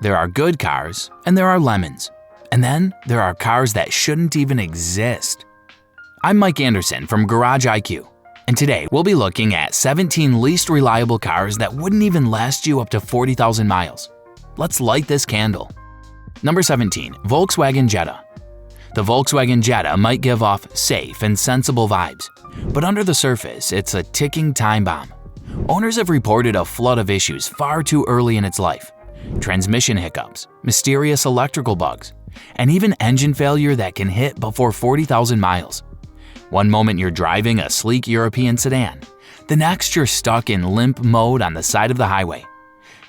There are good cars, and there are lemons. And then there are cars that shouldn't even exist. I'm Mike Anderson from Garage IQ, and today we'll be looking at 17 least reliable cars that wouldn't even last you up to 40,000 miles. Let's light this candle. Number 17. Volkswagen Jetta. The Volkswagen Jetta might give off safe and sensible vibes, but under the surface, it's a ticking time bomb. Owners have reported a flood of issues far too early in its life. Transmission hiccups, mysterious electrical bugs, and even engine failure that can hit before 40,000 miles. One moment you're driving a sleek European sedan, the next you're stuck in limp mode on the side of the highway.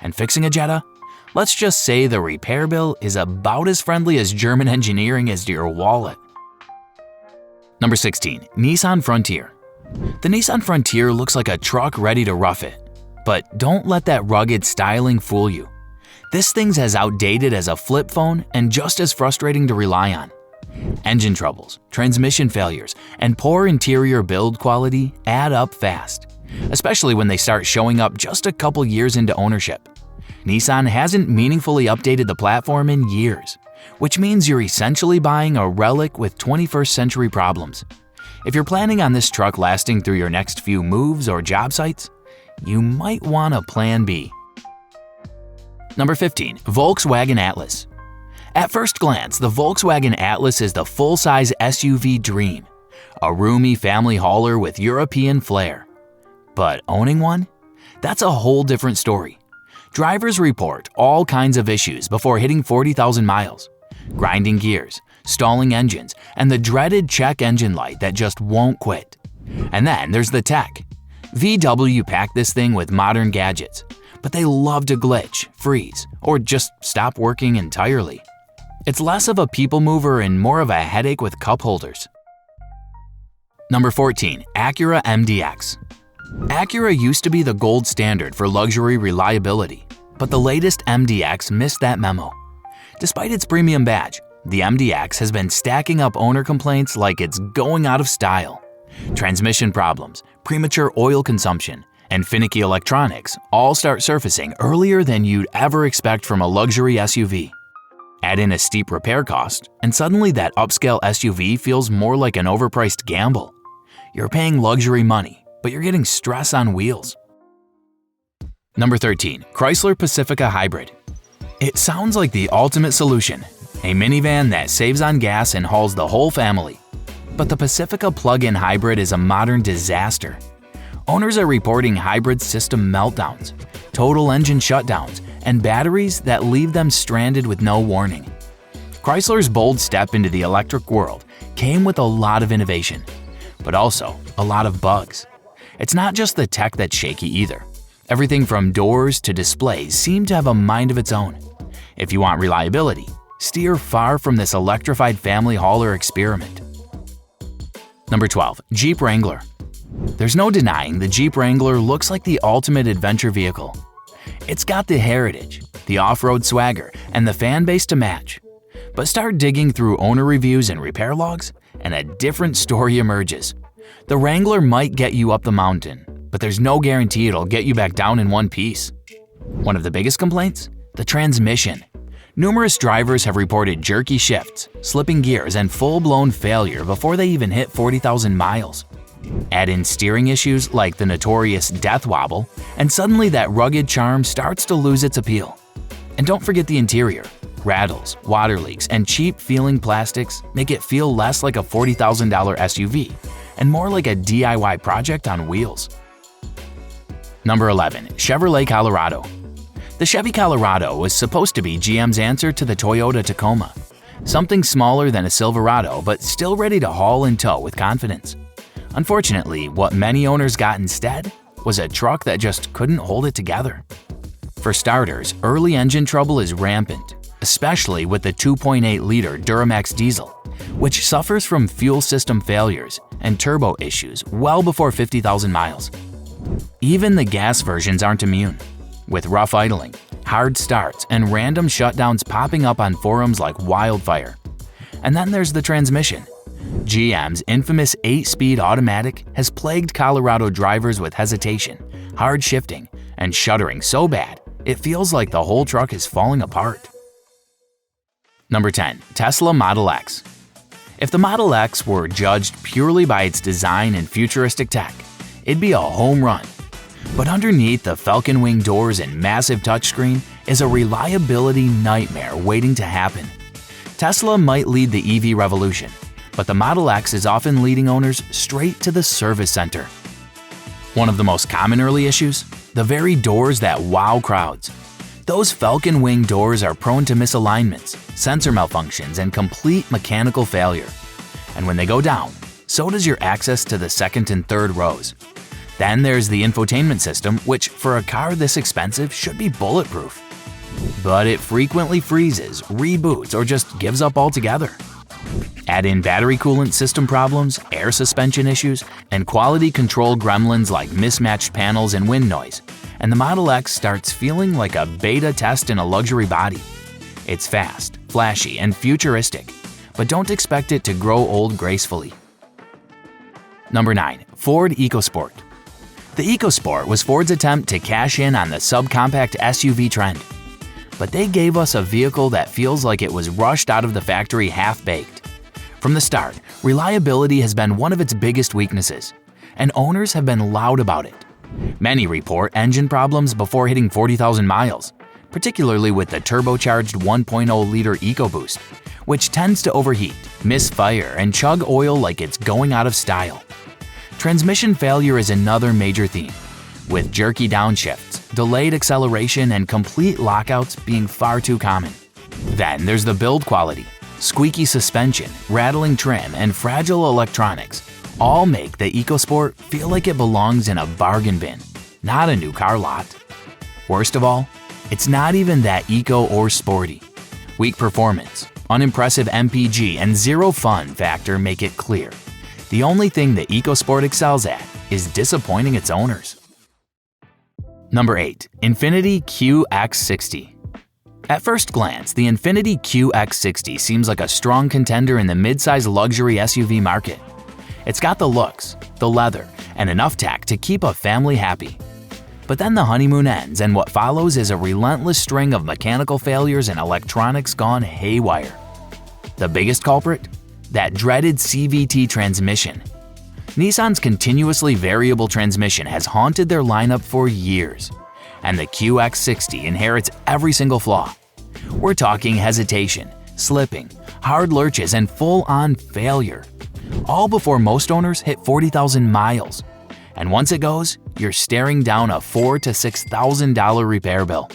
And fixing a Jetta? Let's just say the repair bill is about as friendly as German engineering is to your wallet. Number 16. Nissan Frontier. The Nissan Frontier looks like a truck ready to rough it. But don't let that rugged styling fool you. This thing's as outdated as a flip phone and just as frustrating to rely on. Engine troubles, transmission failures, and poor interior build quality add up fast, especially when they start showing up just a couple years into ownership. Nissan hasn't meaningfully updated the platform in years, which means you're essentially buying a relic with 21st century problems. If you're planning on this truck lasting through your next few moves or job sites, you might want a plan B. Number 15. Volkswagen Atlas. At first glance, the Volkswagen Atlas is the full-size SUV dream, a roomy family hauler with European flair. But owning one? That's a whole different story. Drivers report all kinds of issues before hitting 40,000 miles. Grinding gears, stalling engines, and the dreaded check engine light that just won't quit. And then there's the tech. VW packed this thing with modern gadgets, but they love to glitch, freeze, or just stop working entirely. It's less of a people mover and more of a headache with cup holders. Number 14. Acura MDX. Acura used to be the gold standard for luxury reliability, but the latest MDX missed that memo. Despite its premium badge, the MDX has been stacking up owner complaints like it's going out of style. Transmission problems, premature oil consumption, and finicky electronics all start surfacing earlier than you'd ever expect from a luxury SUV. Add in a steep repair cost, and suddenly that upscale SUV feels more like an overpriced gamble. You're paying luxury money, but you're getting stress on wheels. Number 13. Chrysler Pacifica Hybrid. It sounds like the ultimate solution, a minivan that saves on gas and hauls the whole family. But the Pacifica plug-in hybrid is a modern disaster. Owners are reporting hybrid system meltdowns, total engine shutdowns, and batteries that leave them stranded with no warning. Chrysler's bold step into the electric world came with a lot of innovation, but also a lot of bugs. It's not just the tech that's shaky either. Everything from doors to displays seem to have a mind of its own. If you want reliability, steer far from this electrified family hauler experiment. Number 12. Jeep Wrangler. There's no denying the Jeep Wrangler looks like the ultimate adventure vehicle. It's got the heritage, the off-road swagger, and the fan base to match. But start digging through owner reviews and repair logs, and a different story emerges. The Wrangler might get you up the mountain, but there's no guarantee it'll get you back down in one piece. One of the biggest complaints? The transmission. Numerous drivers have reported jerky shifts, slipping gears, and full-blown failure before they even hit 40,000 miles. Add in steering issues like the notorious death wobble, and suddenly that rugged charm starts to lose its appeal. And don't forget the interior. Rattles, water leaks, and cheap-feeling plastics make it feel less like a $40,000 SUV and more like a DIY project on wheels. Number 11. Chevrolet Colorado. The Chevy Colorado was supposed to be GM's answer to the Toyota Tacoma. Something smaller than a Silverado, but still ready to haul and tow with confidence. Unfortunately, what many owners got instead was a truck that just couldn't hold it together. For starters, early engine trouble is rampant, especially with the 2.8-liter Duramax diesel, which suffers from fuel system failures and turbo issues well before 50,000 miles. Even the gas versions aren't immune, with rough idling, hard starts, and random shutdowns popping up on forums like wildfire. And then there's the transmission. GM's infamous 8-speed automatic has plagued Colorado drivers with hesitation, hard shifting, and shuddering so bad it feels like the whole truck is falling apart. Number 10. Tesla Model X. If the Model X were judged purely by its design and futuristic tech, it'd be a home run. But underneath the falcon wing doors and massive touchscreen is a reliability nightmare waiting to happen. Tesla might lead the EV revolution, but the Model X is often leading owners straight to the service center. One of the most common early issues? The very doors that wow crowds. Those falcon wing doors are prone to misalignments, sensor malfunctions, and complete mechanical failure. And when they go down, so does your access to the second and third rows. Then there's the infotainment system, which for a car this expensive should be bulletproof. But it frequently freezes, reboots, or just gives up altogether. Add in battery coolant system problems, air suspension issues, and quality control gremlins like mismatched panels and wind noise, and the Model X starts feeling like a beta test in a luxury body. It's fast, flashy, and futuristic, but don't expect it to grow old gracefully. Number 9. Ford EcoSport. The EcoSport was Ford's attempt to cash in on the subcompact SUV trend. But they gave us a vehicle that feels like it was rushed out of the factory half-baked. From the start, reliability has been one of its biggest weaknesses, and owners have been loud about it. Many report engine problems before hitting 40,000 miles, particularly with the turbocharged 1.0-liter EcoBoost, which tends to overheat, misfire, and chug oil like it's going out of style. Transmission failure is another major theme, with jerky downshifts, delayed acceleration, and complete lockouts being far too common. Then there's the build quality. Squeaky suspension, rattling trim, and fragile electronics all make the EcoSport feel like it belongs in a bargain bin, not a new car lot. Worst of all, it's not even that eco or sporty. Weak performance, unimpressive MPG, and zero fun factor make it clear. The only thing the EcoSport excels at is disappointing its owners. Number 8. Infiniti QX60. At first glance, the Infiniti QX60 seems like a strong contender in the mid-size luxury SUV market. It's got the looks, the leather, and enough tech to keep a family happy. But then the honeymoon ends, and what follows is a relentless string of mechanical failures and electronics gone haywire. The biggest culprit? That dreaded CVT transmission. Nissan's continuously variable transmission has haunted their lineup for years, and the QX60 inherits every single flaw. We're talking hesitation, slipping, hard lurches, and full-on failure, all before most owners hit 40,000 miles. And once it goes, you're staring down a $4,000 to $6,000 repair bill.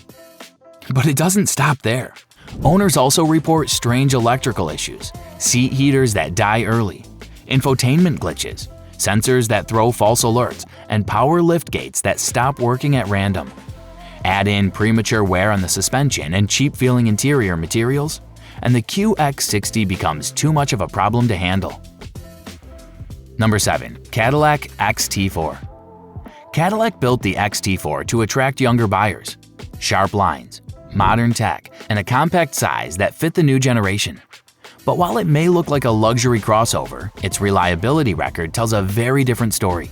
But it doesn't stop there. Owners also report strange electrical issues, seat heaters that die early, infotainment glitches, sensors that throw false alerts, and power lift gates that stop working at random. Add in premature wear on the suspension and cheap-feeling interior materials, and the QX60 becomes too much of a problem to handle. Number 7. Cadillac XT4. Cadillac built the XT4 to attract younger buyers. Sharp lines, modern tech, and a compact size that fit the new generation. But while it may look like a luxury crossover, its reliability record tells a very different story.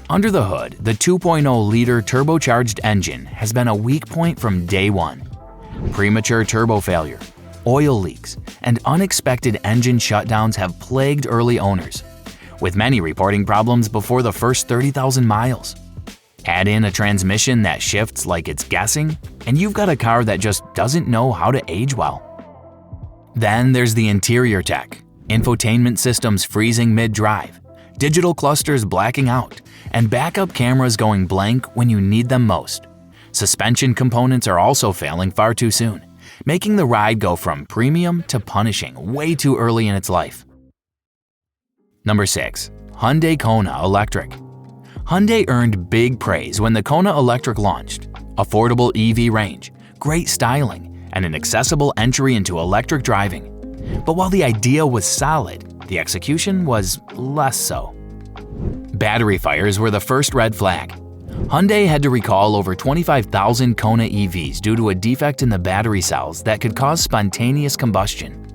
Under the hood, the 2.0-liter turbocharged engine has been a weak point from day one. Premature turbo failure, oil leaks, and unexpected engine shutdowns have plagued early owners, with many reporting problems before the first 30,000 miles. Add in a transmission that shifts like it's guessing, and you've got a car that just doesn't know how to age well. Then there's the interior tech, infotainment systems freezing mid-drive, digital clusters blacking out, and backup cameras going blank when you need them most. Suspension components are also failing far too soon, making the ride go from premium to punishing way too early in its life. Number 6. Hyundai Kona Electric. Hyundai earned big praise when the Kona Electric launched. Affordable EV range, great styling, and an accessible entry into electric driving. But while the idea was solid, the execution was less so. Battery fires were the first red flag. Hyundai had to recall over 25,000 Kona EVs due to a defect in the battery cells that could cause spontaneous combustion,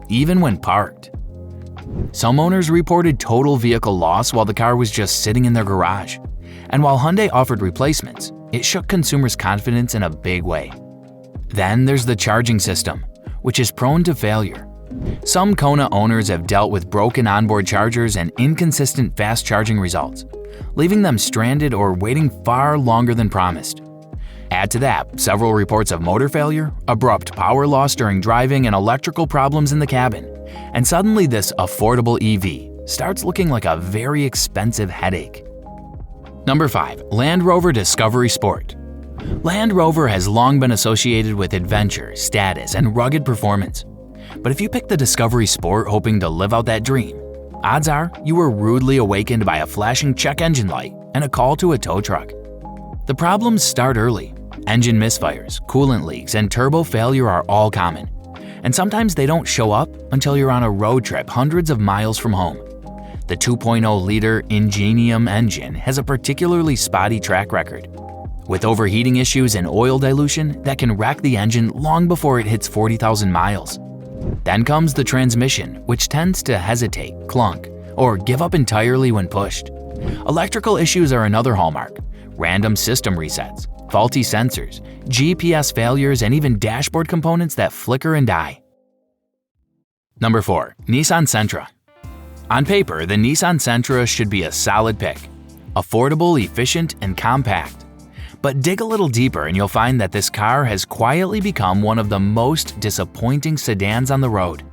even when parked. Some owners reported total vehicle loss while the car was just sitting in their garage. And while Hyundai offered replacements, it shook consumers' confidence in a big way. Then there's the charging system, which is prone to failure. Some Kona owners have dealt with broken onboard chargers and inconsistent fast charging results, leaving them stranded or waiting far longer than promised. Add to that several reports of motor failure, abrupt power loss during driving, and electrical problems in the cabin, and suddenly this affordable EV starts looking like a very expensive headache. Number 5. Land Rover Discovery Sport. Land Rover has long been associated with adventure, status, and rugged performance. But if you pick the Discovery Sport hoping to live out that dream, odds are you were rudely awakened by a flashing check engine light and a call to a tow truck. The problems start early. Engine misfires, coolant leaks, and turbo failure are all common. And sometimes they don't show up until you're on a road trip hundreds of miles from home. The 2.0-liter Ingenium engine has a particularly spotty track record, with overheating issues and oil dilution that can wreck the engine long before it hits 40,000 miles. Then comes the transmission, which tends to hesitate, clunk, or give up entirely when pushed. Electrical issues are another hallmark. Random system resets, faulty sensors, GPS failures, and even dashboard components that flicker and die. Number 4. Nissan Sentra. On paper, the Nissan Sentra should be a solid pick. Affordable, efficient, and compact. But dig a little deeper and you'll find that this car has quietly become one of the most disappointing sedans on the road.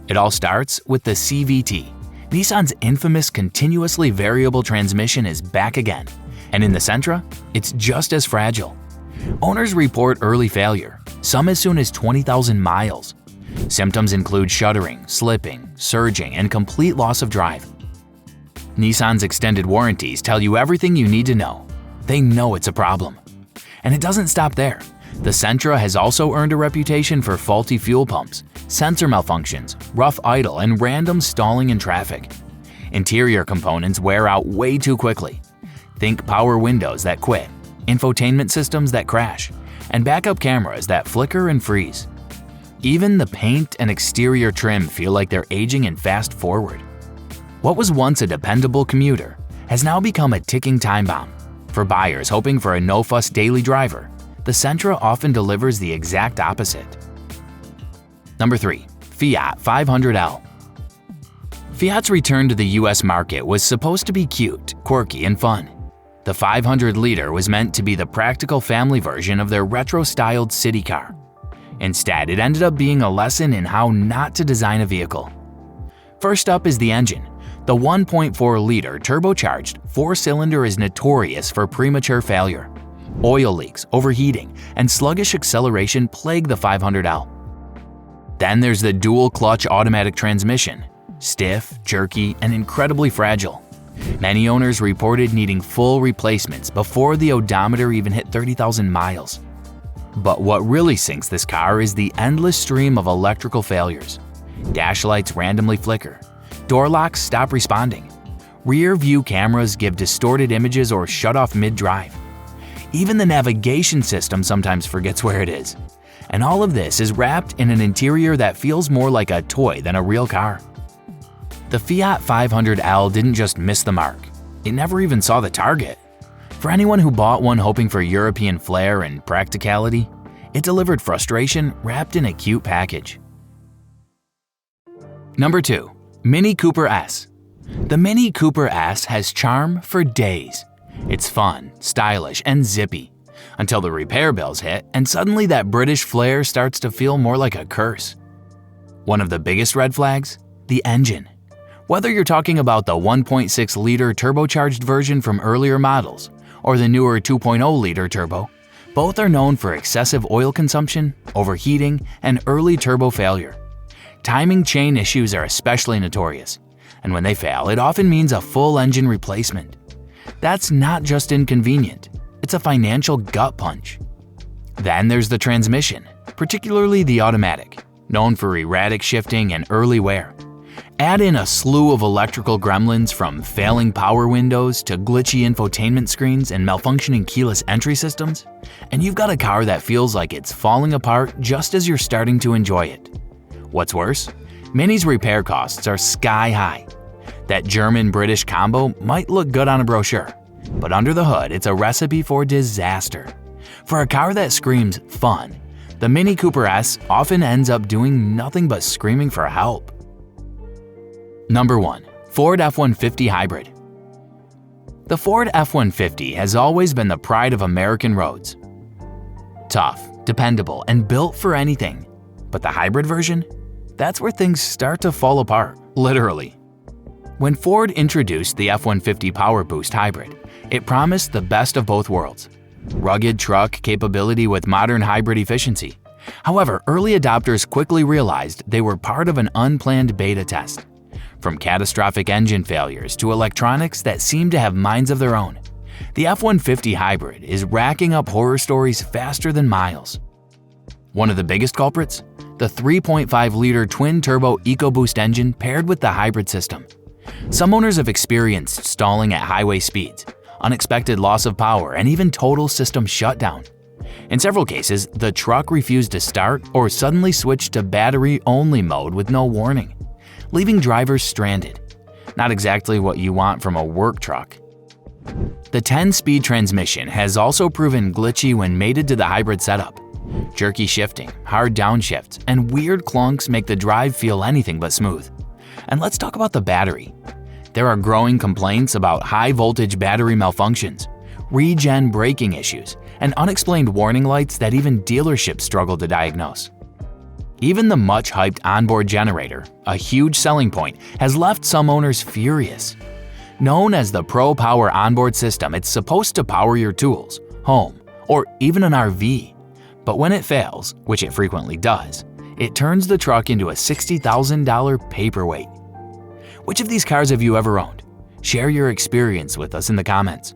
It all starts with the CVT. Nissan's infamous continuously variable transmission is back again. And in the Sentra, it's just as fragile. Owners report early failure, some as soon as 20,000 miles. Symptoms include shuddering, slipping, surging, and complete loss of drive. Nissan's extended warranties tell you everything you need to know. They know it's a problem. And it doesn't stop there. The Sentra has also earned a reputation for faulty fuel pumps, sensor malfunctions, rough idle, and random stalling in traffic. Interior components wear out way too quickly. Think power windows that quit, infotainment systems that crash, and backup cameras that flicker and freeze. Even the paint and exterior trim feel like they're aging and fast forward. What was once a dependable commuter has now become a ticking time bomb. For buyers hoping for a no-fuss daily driver, the Sentra often delivers the exact opposite. Number 3. Fiat 500L. Fiat's return to the US market was supposed to be cute, quirky, and fun. The 500-liter was meant to be the practical family version of their retro-styled city car. Instead, it ended up being a lesson in how not to design a vehicle. First up is the engine. The 1.4-liter turbocharged 4-cylinder is notorious for premature failure. Oil leaks, overheating, and sluggish acceleration plague the 500L. Then there's the dual-clutch automatic transmission. Stiff, jerky, and incredibly fragile. Many owners reported needing full replacements before the odometer even hit 30,000 miles. But what really sinks this car is the endless stream of electrical failures. Dash lights randomly flicker. Door locks stop responding. Rear view cameras give distorted images or shut off mid-drive. Even the navigation system sometimes forgets where it is. And all of this is wrapped in an interior that feels more like a toy than a real car. The Fiat 500L didn't just miss the mark. It never even saw the target. For anyone who bought one hoping for European flair and practicality, it delivered frustration wrapped in a cute package. Number 2. Mini Cooper S. The Mini Cooper S has charm for days. It's fun, stylish, and zippy, until the repair bills hit and suddenly that British flair starts to feel more like a curse. One of the biggest red flags? The engine. Whether you're talking about the 1.6-liter turbocharged version from earlier models or the newer 2.0-liter turbo, both are known for excessive oil consumption, overheating, and early turbo failure. Timing chain issues are especially notorious, and when they fail, it often means a full engine replacement. That's not just inconvenient, it's a financial gut punch. Then there's the transmission, particularly the automatic, known for erratic shifting and early wear. Add in a slew of electrical gremlins from failing power windows to glitchy infotainment screens and malfunctioning keyless entry systems, and you've got a car that feels like it's falling apart just as you're starting to enjoy it. What's worse? Mini's repair costs are sky high. That German-British combo might look good on a brochure, But under the hood, it's a recipe for disaster. For a car that screams fun, the Mini Cooper S often ends up doing nothing but screaming for help. Number 1. Ford F-150 Hybrid. The Ford F-150 has always been the pride of American roads. Tough, dependable, and built for anything. But the hybrid version? That's where things start to fall apart, literally. When Ford introduced the F-150 PowerBoost Hybrid, it promised the best of both worlds. Rugged truck capability with modern hybrid efficiency. However, early adopters quickly realized they were part of an unplanned beta test. From catastrophic engine failures to electronics that seemed to have minds of their own, the F-150 Hybrid is racking up horror stories faster than miles. One of the biggest culprits? The 3.5-liter twin-turbo EcoBoost engine paired with the hybrid system. Some owners have experienced stalling at highway speeds, unexpected loss of power, and even total system shutdown. In several cases, the truck refused to start or suddenly switched to battery-only mode with no warning, leaving drivers stranded. Not exactly what you want from a work truck. The 10-speed transmission has also proven glitchy when mated to the hybrid setup. Jerky shifting, hard downshifts, and weird clunks make the drive feel anything but smooth. And let's talk about the battery. There are growing complaints about high-voltage battery malfunctions, regen braking issues, and unexplained warning lights that even dealerships struggle to diagnose. Even the much-hyped onboard generator, a huge selling point, has left some owners furious. Known as the Pro Power onboard system, it's supposed to power your tools, home, or even an RV. But when it fails, which it frequently does, it turns the truck into a $60,000 paperweight. Which of these cars have you ever owned? Share your experience with us in the comments.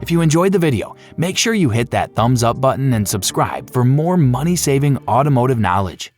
If you enjoyed the video, make sure you hit that thumbs up button and subscribe for more money-saving automotive knowledge.